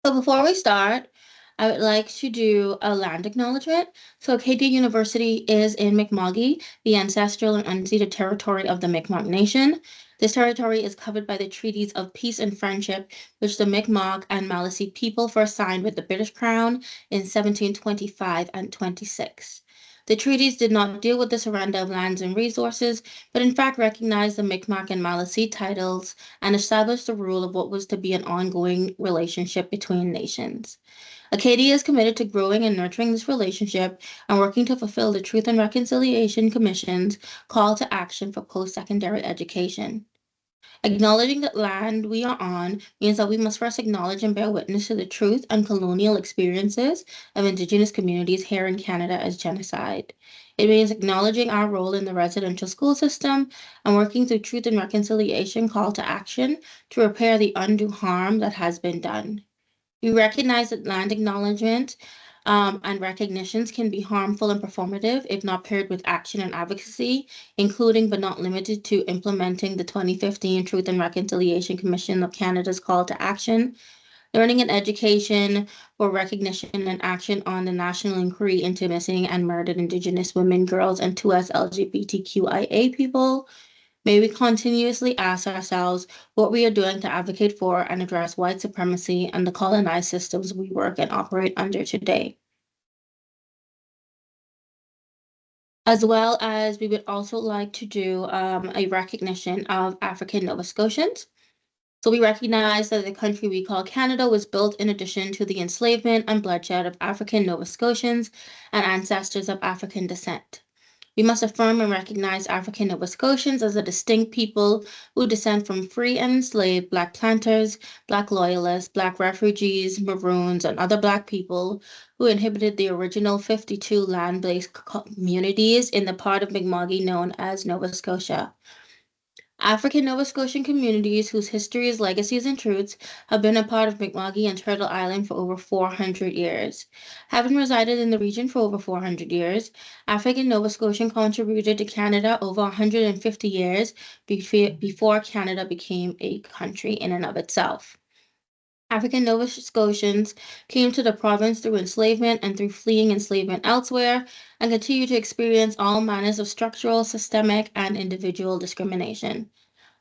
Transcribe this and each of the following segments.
So before we start, I would like to do a land acknowledgement. So Acadia University is in Mi'kma'ki, the ancestral and unceded territory of the Mi'kmaq Nation. This territory is covered by the treaties of peace and friendship, which the Mi'kmaq and Maliseet people first signed with the British Crown in 1725 and 26. The treaties did not deal with the surrender of lands and resources, but in fact recognized the Mi'kmaq and Maliseet titles and established the rule of what was to be an ongoing relationship between nations. Acadia is committed to growing and nurturing this relationship and working to fulfill the Truth and Reconciliation Commission's call to action for post secondary education. Acknowledging that land we are on means that we must first acknowledge and bear witness to the truth and colonial experiences of Indigenous communities here in Canada as genocide. It means acknowledging our role in the residential school system and working through truth and reconciliation call to action to repair the undue harm that has been done. We recognize that land acknowledgement and recognitions can be harmful and performative if not paired with action and advocacy, including but not limited to implementing the 2015 Truth and Reconciliation Commission of Canada's call to action, learning and education for recognition and action on the national inquiry into missing and murdered Indigenous women, girls, and 2S LGBTQIA people. May we continuously ask ourselves what we are doing to advocate for and address white supremacy and the colonized systems we work and operate under today. As well as we would also like to do a recognition of African Nova Scotians. So we recognize that the country we call Canada was built in addition to the enslavement and bloodshed of African Nova Scotians and ancestors of African descent. We must affirm and recognize African Nova Scotians as a distinct people who descend from free and enslaved Black planters, Black loyalists, Black refugees, Maroons, and other Black people who inhabited the original 52 land-based communities in the part of Mi'kma'ki known as Nova Scotia. African Nova Scotian communities whose histories, legacies, and truths have been a part of Mi'kma'ki and Turtle Island for over 400 years. Having resided in the region for over 400 years, African Nova Scotian contributed to Canada over 150 years before Canada became a country in and of itself. African Nova Scotians came to the province through enslavement and through fleeing enslavement elsewhere, and continue to experience all manners of structural, systemic, and individual discrimination.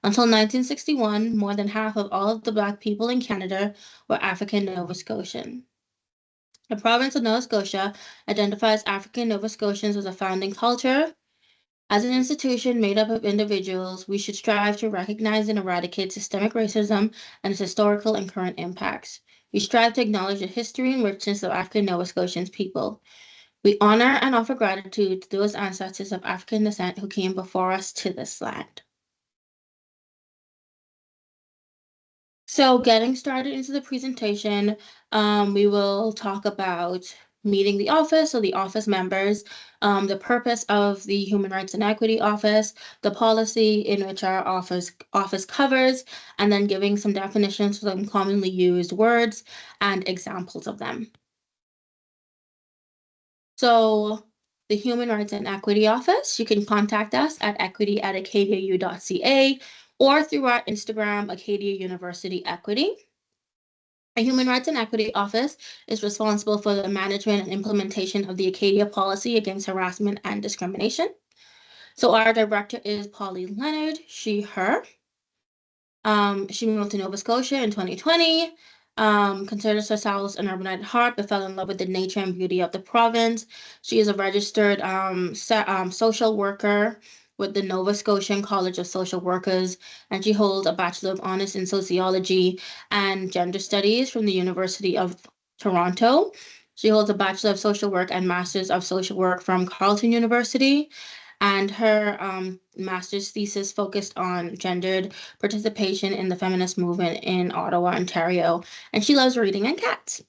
Until 1961, more than half of all of the Black people in Canada were African Nova Scotian. The province of Nova Scotia identifies African Nova Scotians as a founding culture. As an institution made up of individuals, we should strive to recognize and eradicate systemic racism and its historical and current impacts. We strive to acknowledge the history and richness of African Nova Scotians people. We honor and offer gratitude to those ancestors of African descent who came before us to this land. So getting started into the presentation, we will talk about meeting the office, so the office members, the purpose of the Human Rights and Equity Office, the policy in which our office covers, and then giving some definitions for some commonly used words and examples of them. So the Human Rights and Equity Office, you can contact us at equity@acadiau.ca or through our Instagram, Acadia University Equity. A Human Rights and Equity Office is responsible for the management and implementation of the Acadia policy against harassment and discrimination. So our director is Polly Leonard, she, her. She moved to Nova Scotia in 2020, considers herself an urban at heart, but fell in love with the nature and beauty of the province. She is a registered social worker with the Nova Scotian College of Social Workers, and she holds a Bachelor of Honors in Sociology and Gender Studies from the University of Toronto. She holds a Bachelor of Social Work and Masters of Social Work from Carleton University, and her master's thesis focused on gendered participation in the feminist movement in Ottawa, Ontario, and she loves reading and cats.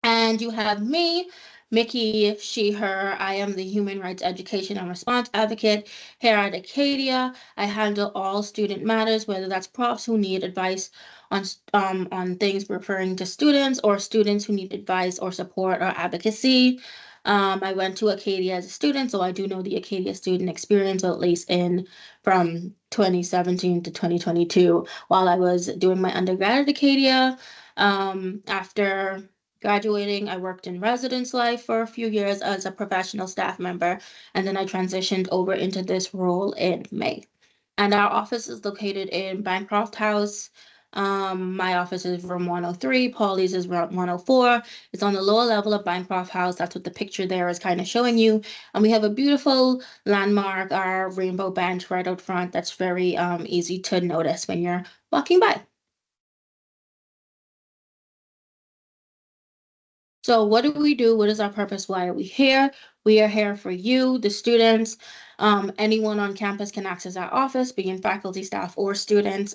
And you have me, Mickey, she, her. I am the Human Rights Education and Response Advocate here at Acadia. I handle all student matters, whether that's profs who need advice on things referring to students or students who need advice or support or advocacy. I went to Acadia as a student, so I do know the Acadia student experience, or at least in from 2017 to 2022 while I was doing my undergrad at Acadia. After graduating, I worked in residence life for a few years as a professional staff member, and then I transitioned over into this role in May. And our office is located in Bancroft House. My office is room 103. Paulie's is room 104. It's on the lower level of Bancroft House. That's what the picture there is kind of showing you. And we have a beautiful landmark, our rainbow bench right out front. That's very easy to notice when you're walking by. So what do we do? What is our purpose? Why are we here? We are here for you, the students. Anyone on campus can access our office, being faculty, staff, or students.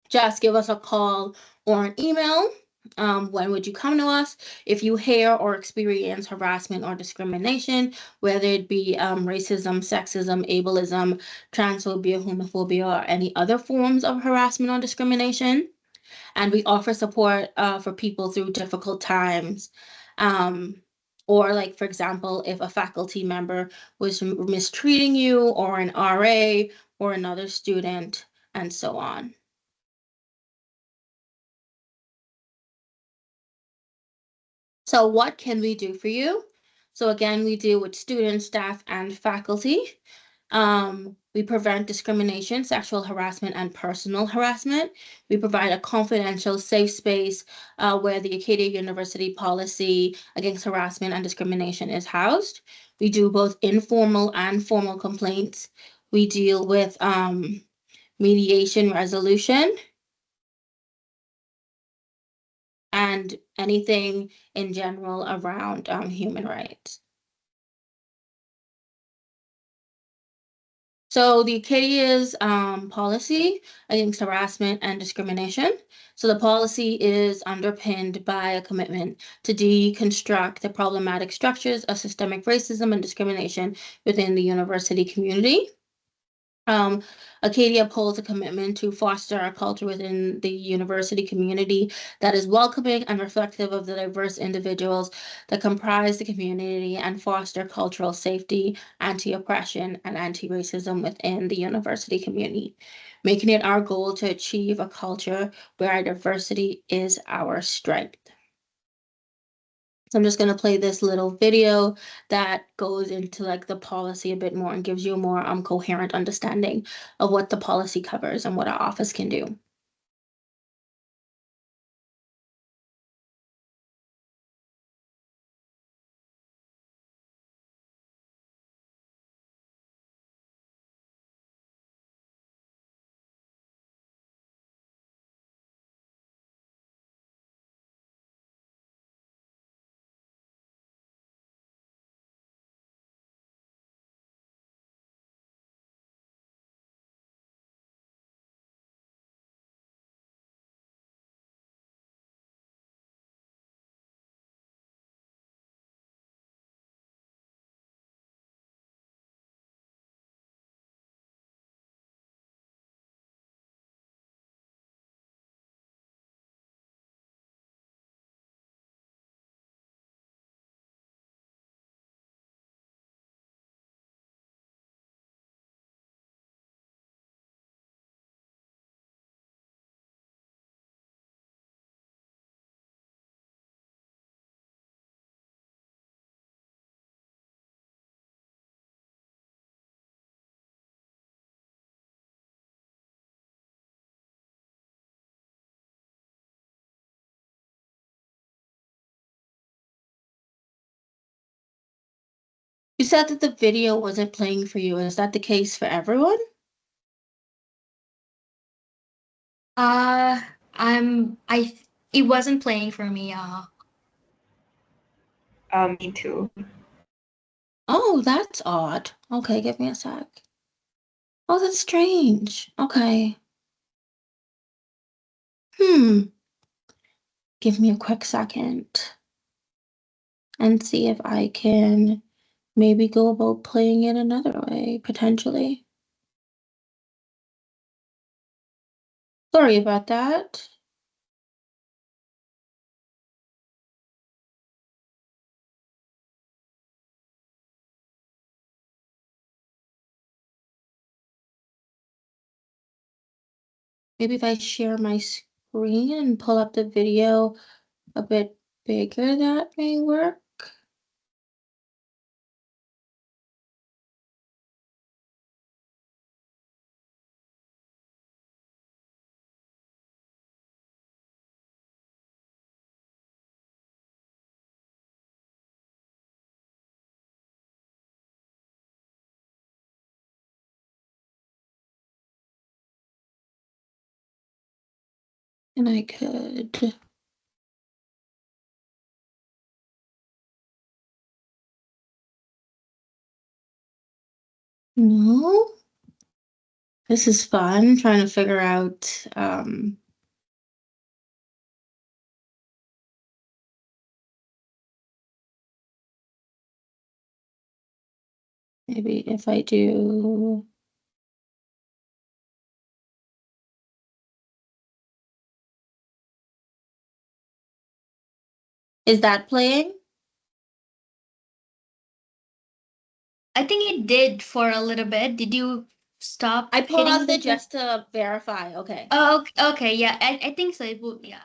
Just give us a call or an email. When would you come to us? If you hear or experience harassment or discrimination, whether it be racism, sexism, ableism, transphobia, homophobia, or any other forms of harassment or discrimination, and we offer support for people through difficult times. Um, or, like, for example, if a faculty member was mistreating you, or an RA, or another student, and so on. So what can we do for you? So again, we deal with students, staff, and faculty. We prevent discrimination, sexual harassment, and personal harassment. We provide a confidential, safe space where the Acadia University policy against harassment and discrimination is housed. We do both informal and formal complaints. We deal with mediation resolution and anything in general around human rights. So the Acadia's policy against harassment and discrimination. So the policy is underpinned by a commitment to deconstruct the problematic structures of systemic racism and discrimination within the university community. Um, Acadia upholds a commitment to foster a culture within the university community that is welcoming and reflective of the diverse individuals that comprise the community and foster cultural safety, anti-oppression, and anti-racism within the university community, making it our goal to achieve a culture where our diversity is our strength. So I'm just going to play this little video that goes into like the policy a bit more and gives you a more coherent understanding of what the policy covers and what our office can do. You said that the video wasn't playing for you. Is that the case for everyone? Uh, it wasn't playing for me. Me too. Oh, that's odd. Okay, give me a sec. Oh, that's strange. Okay. Hmm. Give me a quick second and see if I can maybe go about playing it another way, potentially. Sorry about that. Maybe if I share my screen and pull up the video a bit bigger, that may work. And I could, no, this is fun trying to figure out, maybe if I do, is that playing? I think it did for a little bit. Did you stop I hitting paused it the? just to verify. Okay. Oh, okay, yeah, I think so. It would, yeah.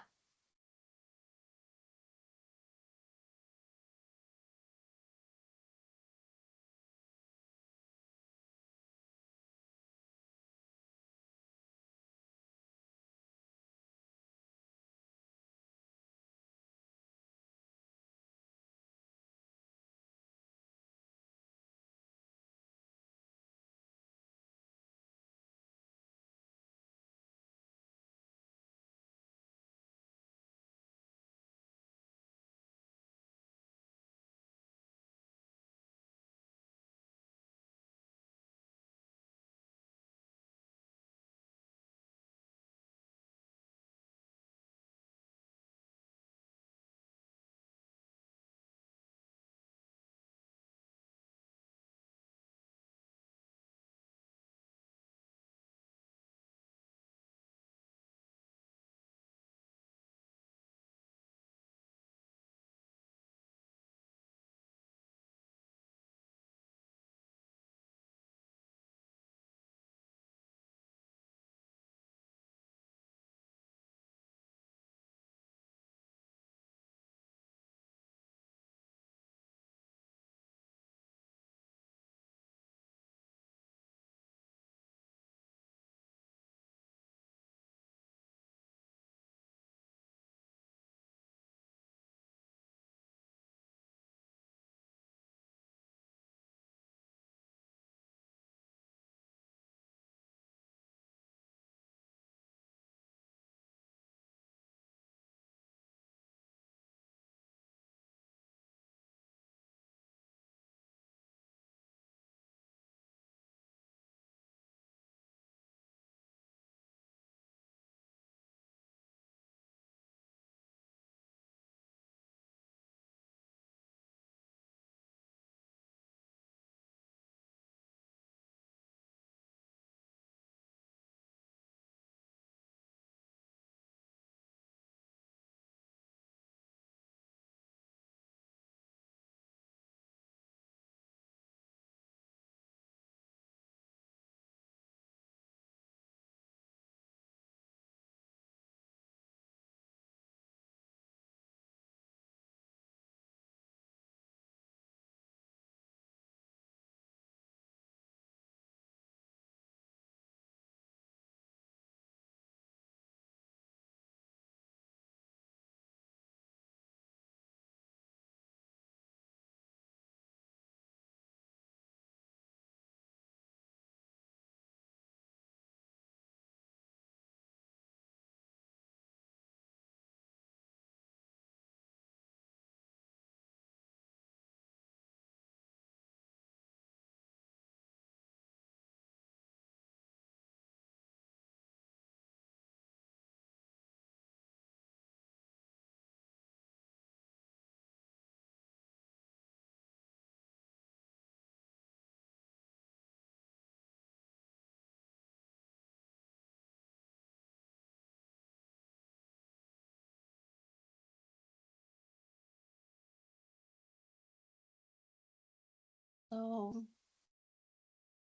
So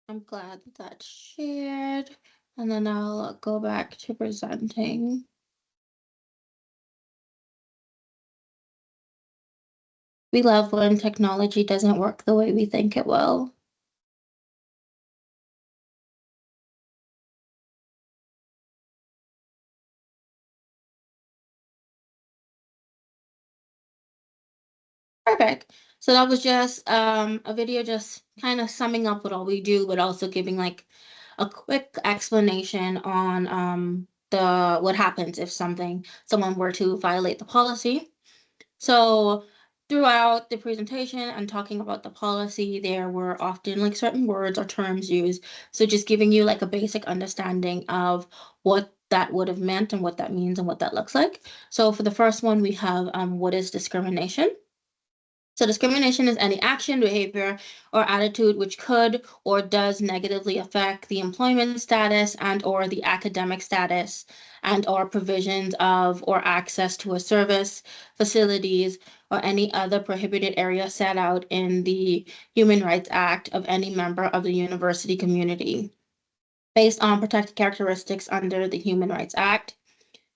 I'm glad that that's shared. And then I'll go back to presenting. We love when technology doesn't work the way we think it will. Perfect. So that was just a video just kind of summing up what all we do, but also giving like a quick explanation on the what happens if someone were to violate the policy. So throughout the presentation and talking about the policy, there were often like certain words or terms used. So just giving you like a basic understanding of what that would have meant and what that means and what that looks like. So for the first one, we have what is discrimination? So discrimination is any action, behavior, or attitude which could or does negatively affect the employment status and or the academic status and or provisions of or access to a service, facilities, or any other prohibited area set out in the Human Rights Act of any member of the university community based on protected characteristics under the Human Rights Act.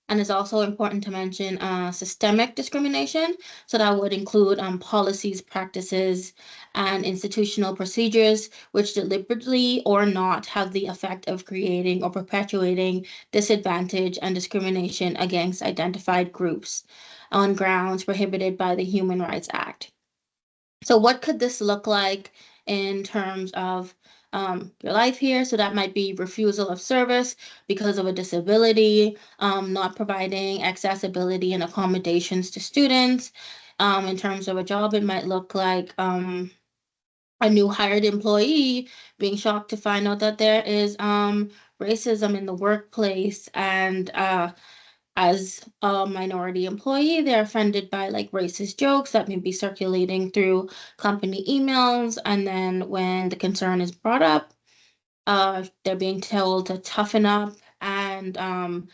And it's also important to mention systemic discrimination. So that would include policies, practices, and institutional procedures which deliberately or not have the effect of creating or perpetuating disadvantage and discrimination against identified groups on grounds prohibited by the Human Rights Act. So what could this look like in terms of your life here? So that might be refusal of service because of a disability, not providing accessibility and accommodations to students. In terms of a job, it might look like a new hired employee being shocked to find out that there is racism in the workplace and as a minority employee, they're offended by like racist jokes that may be circulating through company emails. And then when the concern is brought up, they're being told to toughen up and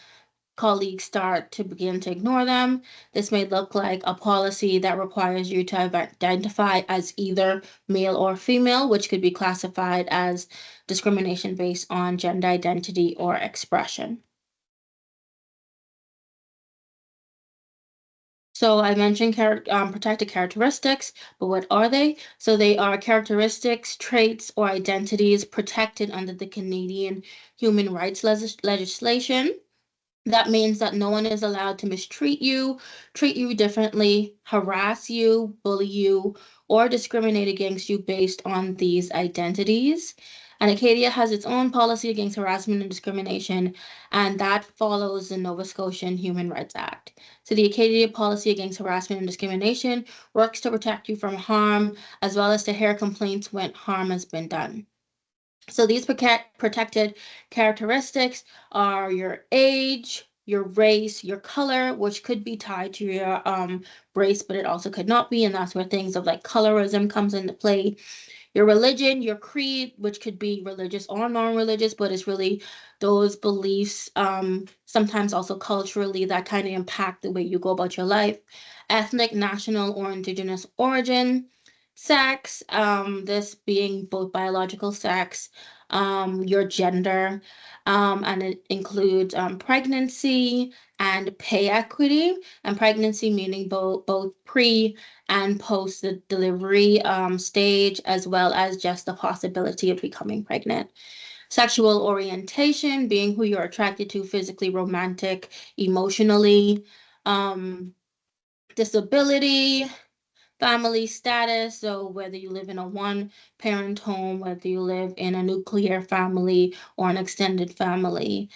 colleagues start to begin to ignore them. This may look like a policy that requires you to identify as either male or female, which could be classified as discrimination based on gender identity or expression. So I mentioned protected characteristics, but what are they? So they are characteristics, traits, or identities protected under the Canadian human rights legislation. That means that no one is allowed to mistreat you, treat you differently, harass you, bully you, or discriminate against you based on these identities. And Acadia has its own policy against harassment and discrimination, and that follows the Nova Scotian Human Rights Act. So the Acadia policy against harassment and discrimination works to protect you from harm, as well as to hear complaints when harm has been done. So these protected characteristics are your age, your race, your color, which could be tied to your race, but it also could not be. And that's where things of like colorism comes into play, your religion, your creed, which could be religious or non-religious, but it's really those beliefs, sometimes also culturally, that kind of impact the way you go about your life, ethnic, national, or indigenous origin, sex, this being both biological sex, your gender, and it includes pregnancy and pay equity, and pregnancy meaning both pre and post the delivery stage, as well as just the possibility of becoming pregnant. Sexual orientation, being who you're attracted to physically, romantic, emotionally. Um, Disability, family status, so whether you live in a one parent home, whether you live in a nuclear family or an extended family,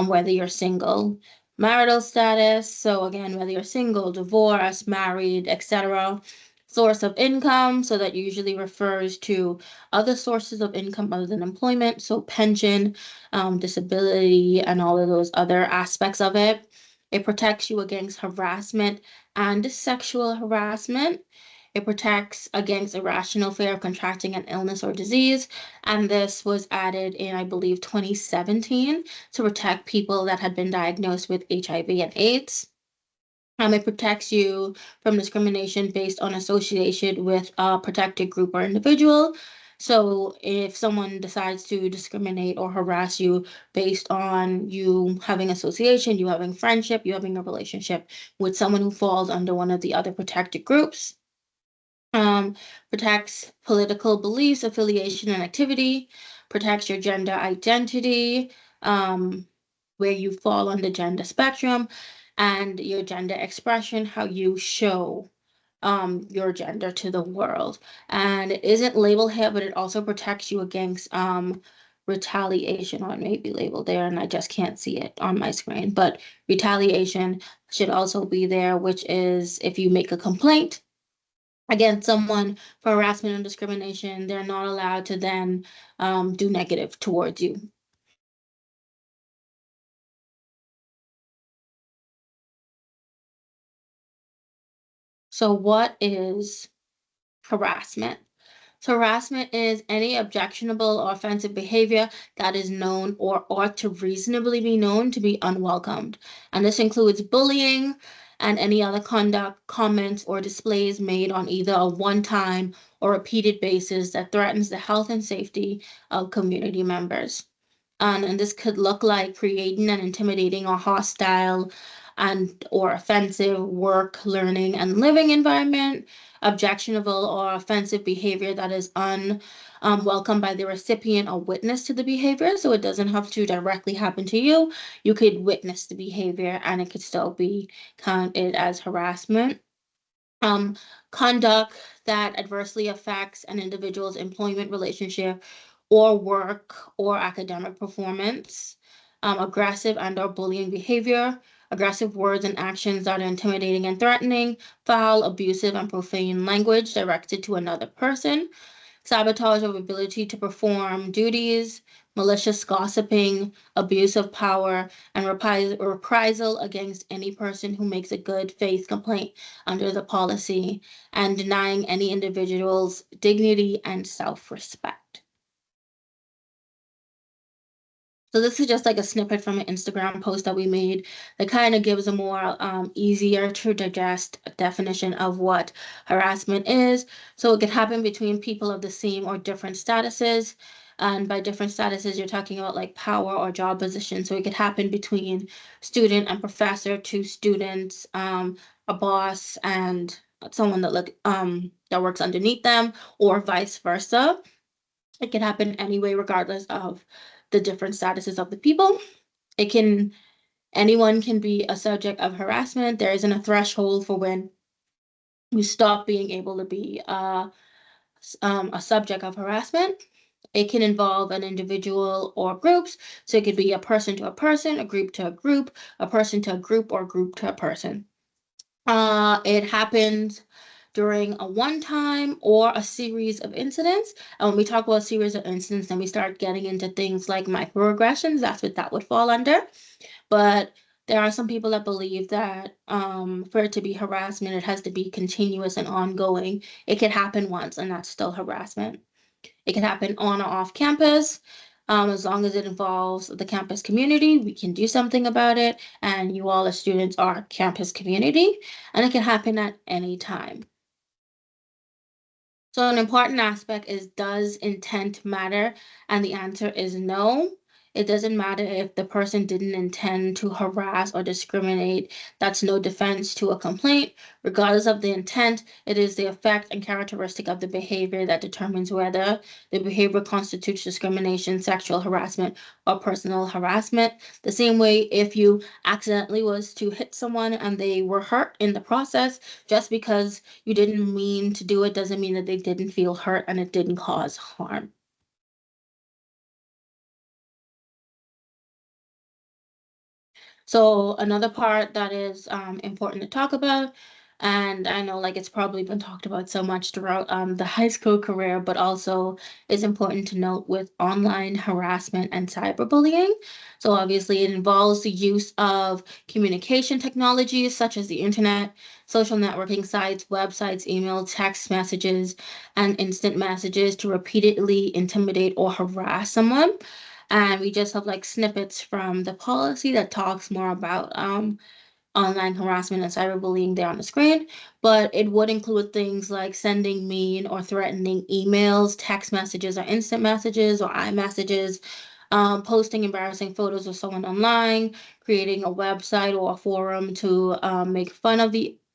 whether you're single. Marital status, so again, whether you're single, divorced, married, etc. Source of income, so that usually refers to other sources of income other than employment, so pension, disability, and all of those other aspects of it. It protects you against harassment and sexual harassment. It protects against irrational fear of contracting an illness or disease. And this was added in, I believe, 2017 to protect people that had been diagnosed with HIV and AIDS. It protects you from discrimination based on association with a protected group or individual. So if someone decides to discriminate or harass you based on you having association, you having friendship, you having a relationship with someone who falls under one of the other protected groups, um, protects political beliefs, affiliation, and activity, protects your gender identity, um, where you fall on the gender spectrum, and your gender expression, how you show your gender to the world. And it isn't labeled here, but it also protects you against retaliation, or it may be labeled there, and I just can't see it on my screen. But retaliation should also be there, which is if you make a complaint against someone for harassment and discrimination, they're not allowed to then do negative towards you. So, what is harassment? So harassment is any objectionable or offensive behavior that is known or ought to reasonably be known to be unwelcomed. And this includes bullying and any other conduct, comments, or displays made on either a one-time or repeated basis that threatens the health and safety of community members. And this could look like creating an intimidating or hostile and or offensive work, learning, and living environment, objectionable or offensive behavior that is unwelcome by the recipient or witness to the behavior. So it doesn't have to directly happen to you. You could witness the behavior and it could still be counted as harassment. um, Conduct that adversely affects an individual's employment relationship or work or academic performance, aggressive and or bullying behavior, aggressive words and actions that are intimidating and threatening, foul, abusive, and profane language directed to another person, sabotage of ability to perform duties, malicious gossiping, abuse of power, and reprisal against any person who makes a good faith complaint under the policy, and denying any individual's dignity and self respect. So this is just like a snippet from an Instagram post that we made that kind of gives a more easier to digest definition of what harassment is. So it could happen between people of the same or different statuses. And by different statuses, you're talking about like power or job position. So it could happen between student and professor to students, a boss and someone that works underneath them, or vice versa. It can happen anyway, regardless of the different statuses of the people. It can, anyone can be a subject of harassment. There isn't a threshold for when you stop being able to be a subject of harassment. It can involve an individual or groups. So it could be a person to a person, a group to a group, a person to a group, or group to a person. It happens during a one time or a series of incidents. And when we talk about a series of incidents, then we start getting into things like microaggressions. That's what that would fall under. But there are some people that believe that for it to be harassment, it has to be continuous and ongoing. It could happen once, and that's still harassment. It can happen on or off campus. As long as it involves the campus community, we can do something about it. And you all as students are campus community, and it can happen at any time. So an important aspect is, does intent matter? And the answer is no. It doesn't matter if the person didn't intend to harass or discriminate. That's no defense to a complaint. Regardless of the intent, it is the effect and characteristic of the behavior that determines whether the behavior constitutes discrimination, sexual harassment, or personal harassment. The same way, if you accidentally was to hit someone and they were hurt in the process, just because you didn't mean to do it doesn't mean that they didn't feel hurt and it didn't cause harm. So another part that is important to talk about, and I know like it's probably been talked about so much throughout the high school career, but also is important to note with online harassment and cyberbullying. So obviously it involves the use of communication technologies such as the internet, social networking sites, websites, email, text messages, and instant messages to repeatedly intimidate or harass someone. And we just have like snippets from the policy that talks more about online harassment and cyberbullying there on the screen, but it would include things like sending mean or threatening emails, text messages, or instant messages or iMessages, posting embarrassing photos of someone online, creating a website or a forum to make fun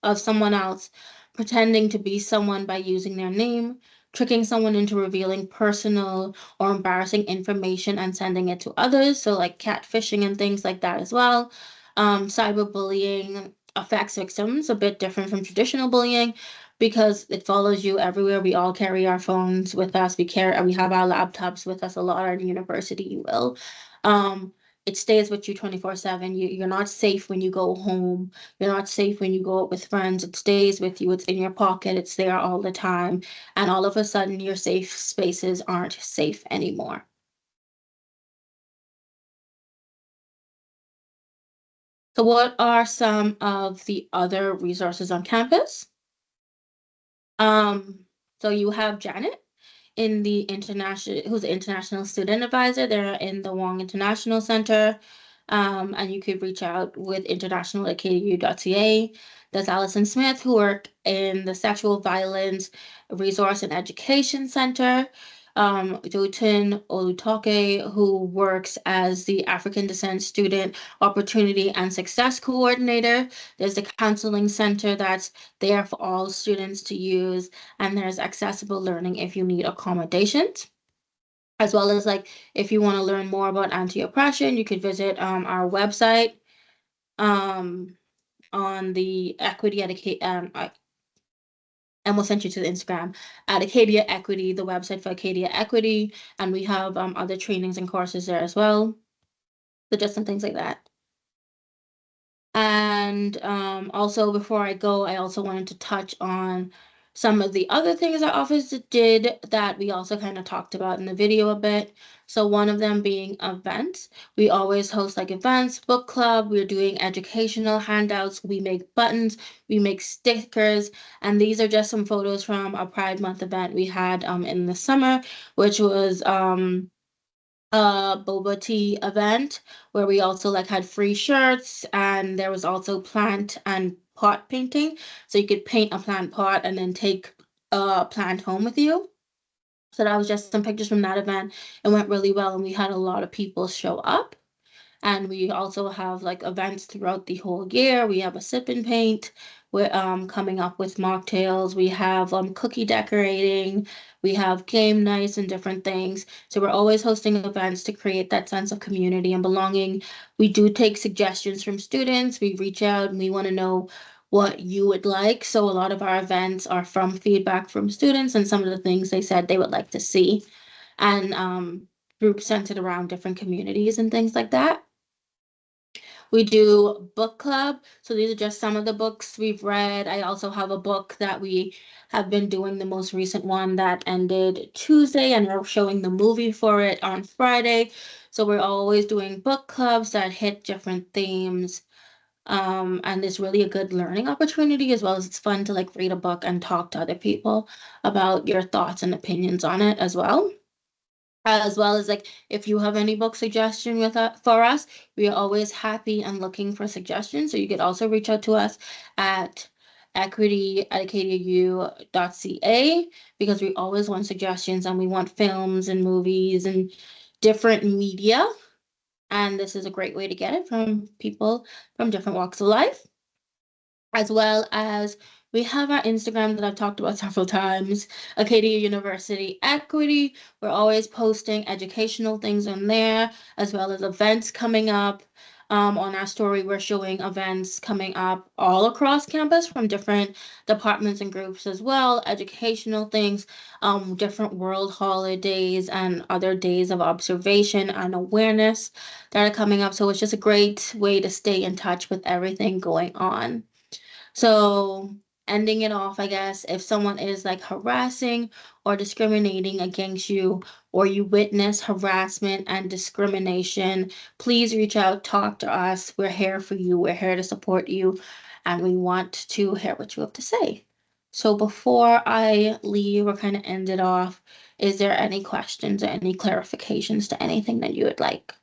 of someone else, pretending to be someone by using their name, tricking someone into revealing personal or embarrassing information and sending it to others. So like catfishing and things like that as well. Cyberbullying affects victims a bit different from traditional bullying because it follows you everywhere. We all carry our phones with us. We have our laptops with us a lot at university, you will. Um, it stays with you 24/7. You're not safe when you go home. You're not safe when you go out with friends. It stays with you. It's in your pocket. It's there all the time. And all of a sudden, your safe spaces aren't safe anymore. So, what are some of the other resources on campus? Um, so you have Janet in the international, who's the international student advisor. They're in the Wong International Center. And you could reach out with international@kdu.ca. There's Allison Smith, who work in the Sexual Violence Resource and Education Center. Jotun Olutoke, who works as the African Descent Student Opportunity and Success Coordinator. There's the Counseling Center that's there for all students to use, and there's accessible learning if you need accommodations, as well as like if you want to learn more about anti-oppression, you could visit our website um, on the Equity Educate and we'll send you to the Instagram at Acadia Equity, the website for Acadia Equity, and we have other trainings and courses there as well. So just some things like that. And also, before I go, I also wanted to touch on some of the other things our office did that we also kind of talked about in the video a bit. So one of them being events. We always host like events, book club, we're doing educational handouts, we make buttons, we make stickers, and these are just some photos from a Pride Month event we had in the summer, which was boba tea event where we also like had free shirts, and there was also plant and pot painting. So you could paint a plant pot and then take a plant home with you. So that was just some pictures from that event. It went really well and we had a lot of people show up. And we also have like events throughout the whole year. We have a sip and paint. We're coming up with mocktails. We have cookie decorating. We have game nights and different things. So we're always hosting events to create that sense of community and belonging. We do take suggestions from students. We reach out and we want to know what you would like. So a lot of our events are from feedback from students and some of the things they said they would like to see. And groups centered around different communities and things like that. We do book club. So these are just some of the books we've read. I also have a book that we have been doing, the most recent one that ended Tuesday, and we're showing the movie for it on Friday. So we're always doing book clubs that hit different themes. And it's really a good learning opportunity, as well as it's fun to like read a book and talk to other people about your thoughts and opinions on it as well. As well as like if you have any book suggestion for us, we are always happy and looking for suggestions. So you could also reach out to us at equity@acadiau.ca because we always want suggestions and we want films and movies and different media. And this is a great way to get it from people from different walks of life, as well as we have our Instagram that I've talked about several times, Acadia University Equity. We're always posting educational things on there, as well as events coming up. On our story, we're showing events coming up all across campus from different departments and groups as well, educational things, different world holidays, and other days of observation and awareness that are coming up. So it's just a great way to stay in touch with everything going on. So, ending it off, I guess, if someone is like harassing or discriminating against you, or you witness harassment and discrimination, please reach out, talk to us. We're here for you, we're here to support you, and we want to hear what you have to say. So, before I leave or kind of end it off, is there any questions or any clarifications to anything that you would like?